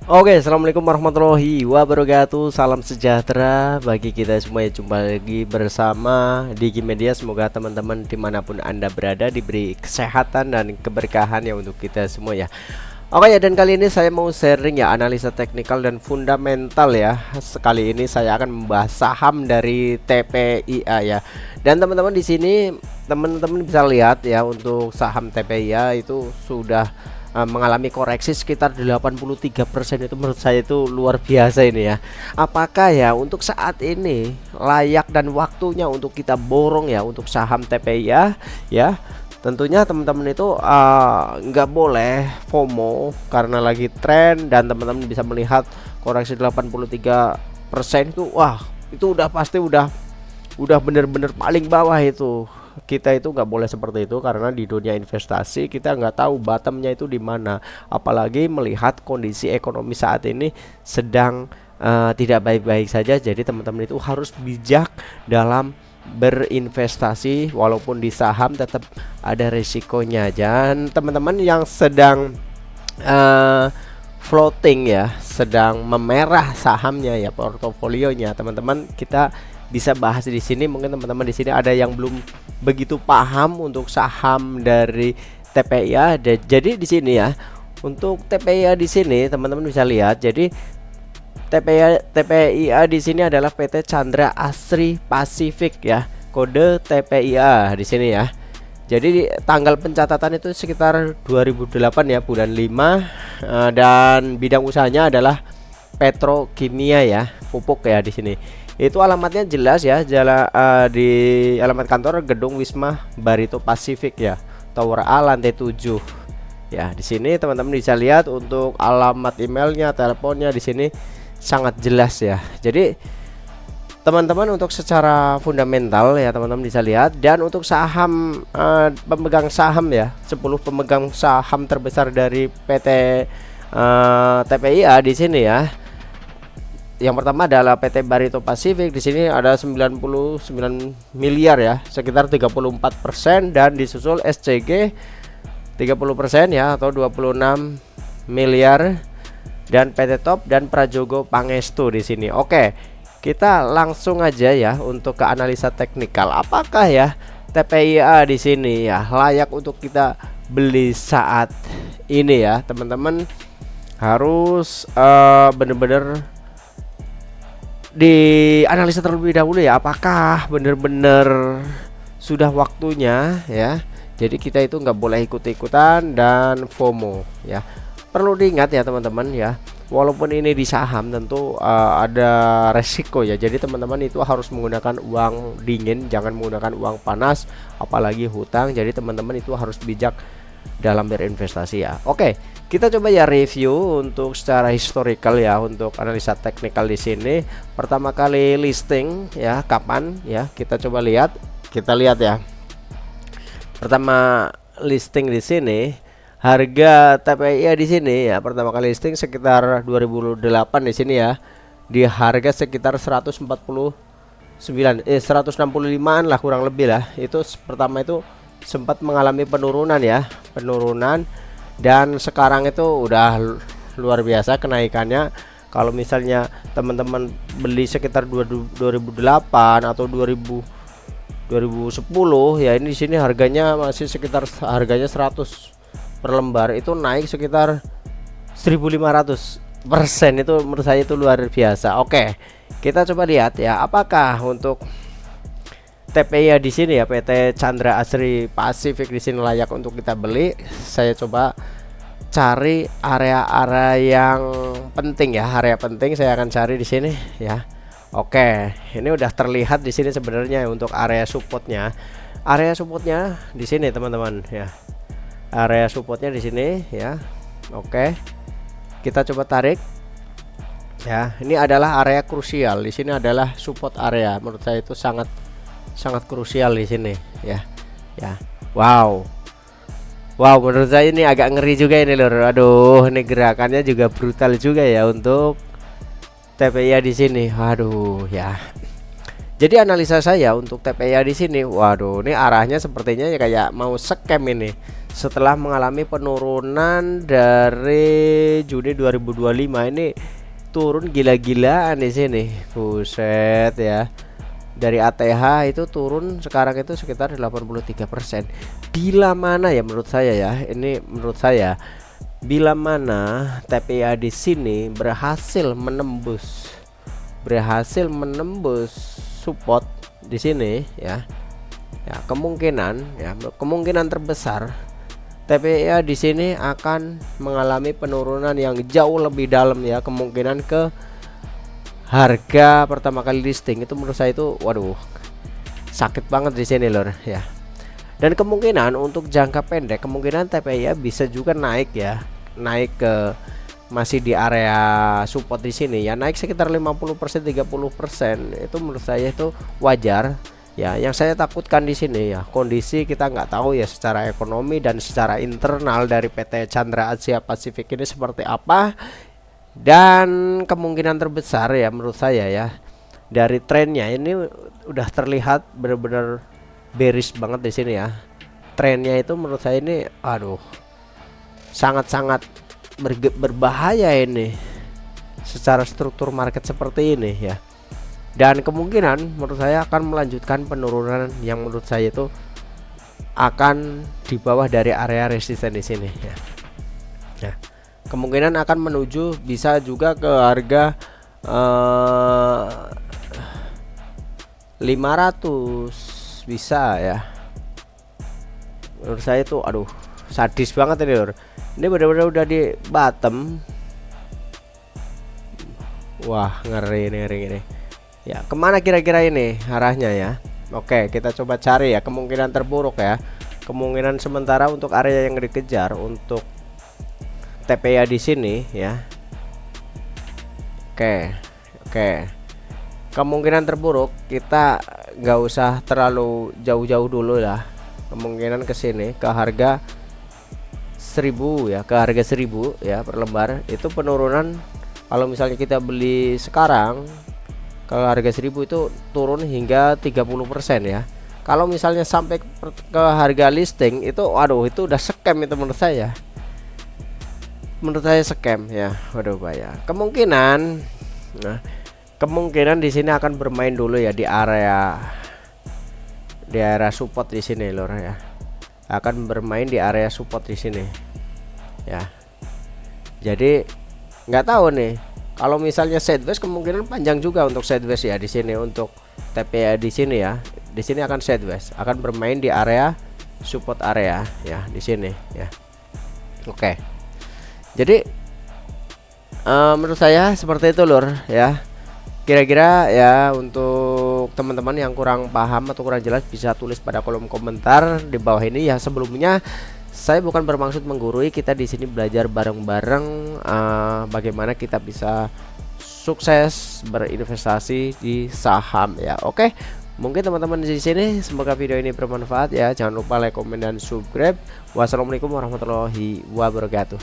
Oke, assalamualaikum warahmatullahi wabarakatuh. Salam sejahtera bagi kita semua ya. Jumpa lagi bersama Digi Media. Semoga teman-teman dimanapun anda berada diberi kesehatan dan keberkahan ya untuk kita semua ya. Oke ya, dan kali ini saya mau sharing ya analisa teknikal dan fundamental ya. Sekali ini saya akan membahas saham dari TPIA ya. Dan teman-teman di sini teman-teman bisa lihat ya, untuk saham TPIA itu sudah mengalami koreksi sekitar 83%. Itu menurut saya itu luar biasa ini ya. Apakah ya untuk saat ini layak dan waktunya untuk kita borong ya untuk saham TPIA ya? Tentunya teman-teman itu nggak boleh FOMO karena lagi tren, dan teman-teman bisa melihat koreksi 83% itu, wah itu udah pasti udah bener-bener paling bawah itu. Kita itu nggak boleh seperti itu, karena di dunia investasi kita nggak tahu bottomnya itu di mana, apalagi melihat kondisi ekonomi saat ini sedang tidak baik-baik saja. Jadi teman-teman itu harus bijak dalam berinvestasi, walaupun di saham tetap ada resikonya. Dan teman-teman yang sedang floating ya, sedang memerah sahamnya ya, portofolionya, teman-teman kita bisa bahas di sini. Mungkin teman-teman di sini ada yang belum begitu paham untuk saham dari TPIA. Jadi di sini ya, untuk TPIA di sini teman-teman bisa lihat. Jadi TPIA di sini adalah PT Chandra Asri Pacific ya. Kode TPIA di sini ya. Jadi tanggal pencatatan itu sekitar 2008 ya, bulan 5, dan bidang usahanya adalah petrokimia ya, pupuk ya di sini. Itu alamatnya jelas ya, di alamat kantor Gedung Wisma Barito Pacific ya, Tower A lantai 7. Ya, di sini teman-teman bisa lihat untuk alamat emailnya, teleponnya di sini sangat jelas ya. Jadi teman-teman untuk secara fundamental ya teman-teman bisa lihat. Dan untuk saham, pemegang saham ya, 10 pemegang saham terbesar dari PT TPIA di sini ya. Yang pertama adalah PT Barito Pacific. Di sini ada 99 miliar ya, sekitar 34%, dan disusul SCG 30% ya, atau 26 miliar, dan PT Top dan Prajogo Pangestu di sini. Oke, kita langsung aja ya untuk ke analisa teknikal. Apakah ya TPIA di sini ya layak untuk kita beli saat ini ya? Teman-teman harus bener-bener dianalisa terlebih dahulu ya, apakah bener-bener sudah waktunya ya. Jadi kita itu nggak boleh ikut-ikutan dan FOMO ya. Perlu diingat ya teman-teman ya, walaupun ini di saham tentu ada resiko ya. Jadi teman-teman itu harus menggunakan uang dingin, jangan menggunakan uang panas, apalagi hutang. Jadi teman-teman itu harus bijak dalam berinvestasi ya. Oke, kita coba ya review untuk secara historical ya, untuk analisa teknikal di sini. Pertama kali listing ya kapan ya, kita coba lihat. Kita lihat ya. Pertama listing di sini, harga TPIA di sini ya pertama kali listing sekitar 2008 di sini ya. Di harga sekitar 165-an lah kurang lebih lah. Itu pertama itu sempat mengalami penurunan ya, dan sekarang itu udah luar biasa kenaikannya. Kalau misalnya teman-teman beli sekitar 2008 atau 2010 ya, ini di sini harganya masih sekitar harganya 100 per lembar, itu naik sekitar 1500%. Itu menurut saya itu luar biasa. Oke, kita coba lihat ya, apakah untuk TPIA di sini ya, PT Chandra Asri Pacific di sini layak untuk kita beli. Saya coba cari area-area yang penting ya, area penting saya akan cari di sini ya. Oke, ini udah terlihat di sini sebenarnya untuk area supportnya. Area supportnya di sini teman-teman ya. Area supportnya di sini ya. Oke, kita coba tarik ya. Ini adalah area krusial. Di sini adalah support area. Menurut saya itu sangat krusial di sini ya. Wow, menurut saya ini agak ngeri juga ini lor. Aduh, ini gerakannya juga brutal juga ya untuk TPIA di sini. Waduh ya. Jadi analisa saya untuk TPIA di sini, waduh, ini arahnya sepertinya kayak mau scam ini. setelah mengalami penurunan dari Juni 2025 ini turun gila-gilaan di sini. Buset ya. Dari ATH itu turun sekarang itu sekitar 83%. Bila mana ya menurut saya ya, ini menurut saya bila mana TPA di sini berhasil menembus support di sini ya. Ya, kemungkinan terbesar TPA di sini akan mengalami penurunan yang jauh lebih dalam ya, kemungkinan ke harga pertama kali listing itu menurut saya itu waduh sakit banget di sini lor ya. Dan kemungkinan untuk jangka pendek kemungkinan TPI bisa juga naik ya, naik ke masih di area support di sini ya, naik sekitar 50% 30%. Itu menurut saya itu wajar ya. Yang saya takutkan di sini ya, kondisi kita nggak tahu ya secara ekonomi dan secara internal dari PT Chandra Asia Pasifik ini seperti apa. Dan kemungkinan terbesar ya menurut saya ya, dari trennya ini udah terlihat benar-benar bearish banget di sini ya. Trennya itu menurut saya ini aduh sangat-sangat berbahaya ini secara struktur market seperti ini ya. Dan kemungkinan menurut saya akan melanjutkan penurunan yang menurut saya itu akan di bawah dari area resisten di sini ya. Ya. Kemungkinan akan menuju bisa juga ke harga 500 bisa ya. Menurut saya itu aduh sadis banget ini lor. Ini benar-benar udah di bottom. Wah ngeri ini ya. Kemana kira-kira ini arahnya ya? Oke kita coba cari ya kemungkinan terburuk ya. Kemungkinan sementara untuk area yang dikejar untuk TPA di sini ya. Oke. Kemungkinan terburuk kita nggak usah terlalu jauh-jauh dulu lah. Kemungkinan ke sini ke harga 1000 ya, ke harga 1000 ya per lembar. Itu penurunan kalau misalnya kita beli sekarang ke harga 1000 itu turun hingga 30% ya. Kalau misalnya sampai ke harga listing itu waduh itu udah scam itu menurut saya. Scam ya. Waduh bahaya. Kemungkinan di sini akan bermain dulu ya di area support di sini lor ya. Akan bermain di area support di sini. Ya. Jadi nggak tahu nih. Kalau misalnya sideways kemungkinan panjang juga untuk sideways ya di sini untuk TPA di sini ya. Di sini akan sideways, akan bermain di area support area ya di sini ya. Oke. Jadi menurut saya seperti itu lur ya. Kira-kira ya untuk teman-teman yang kurang paham atau kurang jelas bisa tulis pada kolom komentar di bawah ini ya. Sebelumnya saya bukan bermaksud menggurui, kita di sini belajar bareng-bareng bagaimana kita bisa sukses berinvestasi di saham ya. Oke. Mungkin teman-teman di sini semoga video ini bermanfaat ya. Jangan lupa like, komen dan subscribe. Wassalamualaikum warahmatullahi wabarakatuh.